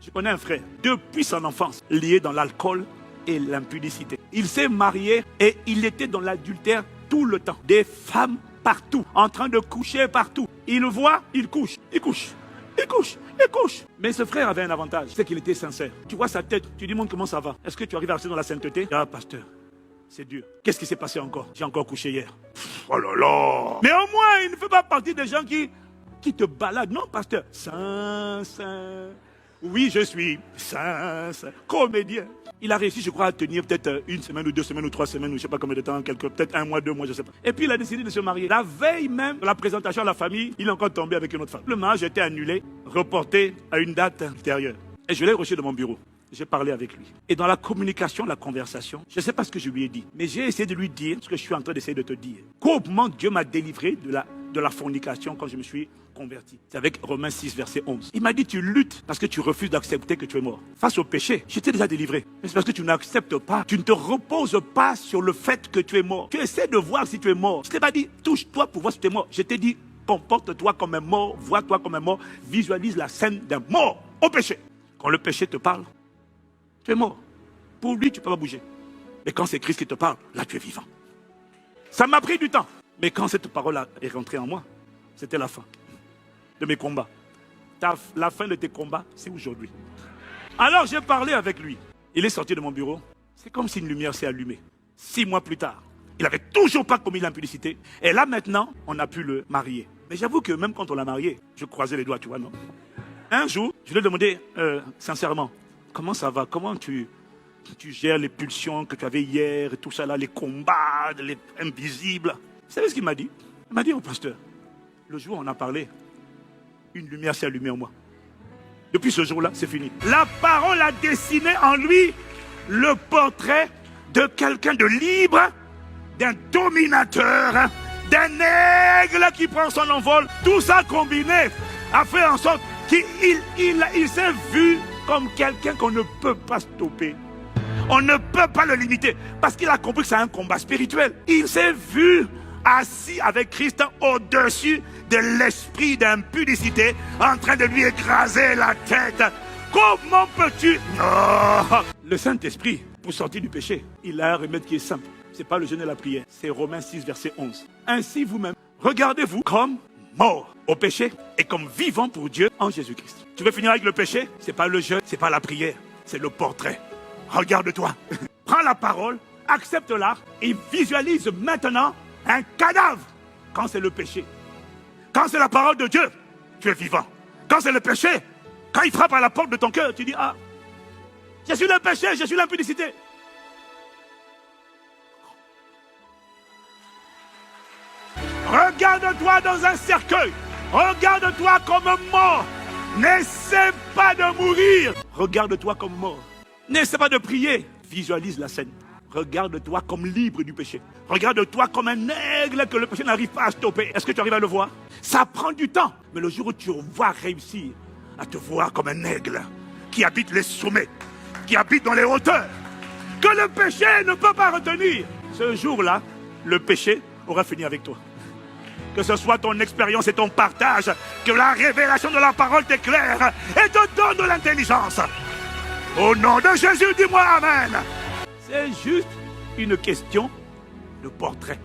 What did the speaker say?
Je connais un frère, depuis son enfance, lié dans l'alcool et l'impudicité. Il s'est marié et il était dans l'adultère tout le temps. Des femmes partout, en train de coucher partout. Il voit, il couche, il couche, il couche, il couche. Mais ce frère avait un avantage, c'est qu'il était sincère. Tu vois sa tête, tu dis, monde, comment ça va? Est-ce que tu arrives à rester dans la sainteté? Ah, pasteur, c'est dur. Qu'est-ce qui s'est passé encore? J'ai encore couché hier. Oh là là! Mais au moins, il ne fait pas partie des gens qui te baladent. Non, pasteur. Saint, saint. Oui, je suis saint, saint. Comédien. Il a réussi, je crois, à tenir peut-être une semaine ou 2 semaines ou 3 semaines ou je ne sais pas combien de temps, peut-être 1 mois, 2 mois, je ne sais pas. Et puis il a décidé de se marier. La veille même de la présentation à la famille, il est encore tombé avec une autre femme. Le mariage a été annulé, reporté à une date ultérieure. Et je l'ai reçu de mon bureau. J'ai parlé avec lui. Et dans la communication, la conversation, je ne sais pas ce que je lui ai dit, mais j'ai essayé de lui dire ce que je suis en train d'essayer de te dire. Comment Dieu m'a délivré de la fornication quand je me suis converti. C'est avec Romains 6, verset 11. Il m'a dit, tu luttes parce que tu refuses d'accepter que tu es mort. Face au péché, je t'ai déjà délivré. Mais c'est parce que tu n'acceptes pas. Tu ne te reposes pas sur le fait que tu es mort. Tu essaies de voir si tu es mort. Je ne t'ai pas dit, touche-toi pour voir si tu es mort. Je t'ai dit, comporte-toi comme un mort, vois-toi comme un mort, visualise la scène d'un mort au péché. Quand le péché te parle, tu es mort. Pour lui, tu ne peux pas bouger. Mais quand c'est Christ qui te parle, là, tu es vivant. Ça m'a pris du temps. Mais quand cette parole est rentrée en moi, c'était la fin de mes combats. La fin de tes combats, c'est aujourd'hui. Alors, j'ai parlé avec lui. Il est sorti de mon bureau. C'est comme si une lumière s'est allumée. 6 mois plus tard, il n'avait toujours pas commis l'impudicité. Et là, maintenant, on a pu le marier. Mais j'avoue que même quand on l'a marié, je croisais les doigts, tu vois, non? Un jour, je lui ai demandé, sincèrement, comment ça va? Comment tu gères les pulsions que tu avais hier et tout ça là, les combats, les invisibles? Vous savez ce qu'il m'a dit? Il m'a dit, oh pasteur, le jour où on a parlé, une lumière s'est allumée en moi. Depuis ce jour-là, c'est fini. La parole a dessiné en lui le portrait de quelqu'un de libre, d'un dominateur, d'un aigle qui prend son envol. Tout ça combiné a fait en sorte qu'il s'est vu comme quelqu'un qu'on ne peut pas stopper. On ne peut pas le limiter parce qu'il a compris que c'est un combat spirituel. Il s'est vu assis avec Christ au-dessus de l'esprit d'impudicité en train de lui écraser la tête. Comment peux-tu... Non. Le Saint-Esprit, pour sortir du péché, il a un remède qui est simple. Ce n'est pas le jeûne et la prière, c'est Romains 6, verset 11. Ainsi vous-même, regardez-vous comme mort au péché et comme vivant pour Dieu en Jésus-Christ. Tu veux finir avec le péché? Ce n'est pas le jeûne, ce n'est pas la prière, c'est le portrait. Regarde-toi, prends la parole, accepte-la et visualise maintenant un cadavre. Quand c'est le péché, quand c'est la parole de Dieu, tu es vivant. Quand c'est le péché, quand il frappe à la porte de ton cœur, tu dis, ah, je suis le péché, je suis l'impudicité. Regarde-toi dans un cercueil, regarde-toi comme mort, n'essaie pas de mourir, regarde-toi comme mort. N'essaie pas de prier. Visualise la scène. Regarde-toi comme libre du péché. Regarde-toi comme un aigle que le péché n'arrive pas à stopper. Est-ce que tu arrives à le voir? Ça prend du temps. Mais le jour où tu vas réussir à te voir comme un aigle qui habite les sommets, qui habite dans les hauteurs, que le péché ne peut pas retenir, ce jour-là, le péché aura fini avec toi. Que ce soit ton expérience et ton partage, que la révélation de la parole t'éclaire et te donne de l'intelligence. Au nom de Jésus, dis-moi Amen. C'est juste une question de portrait.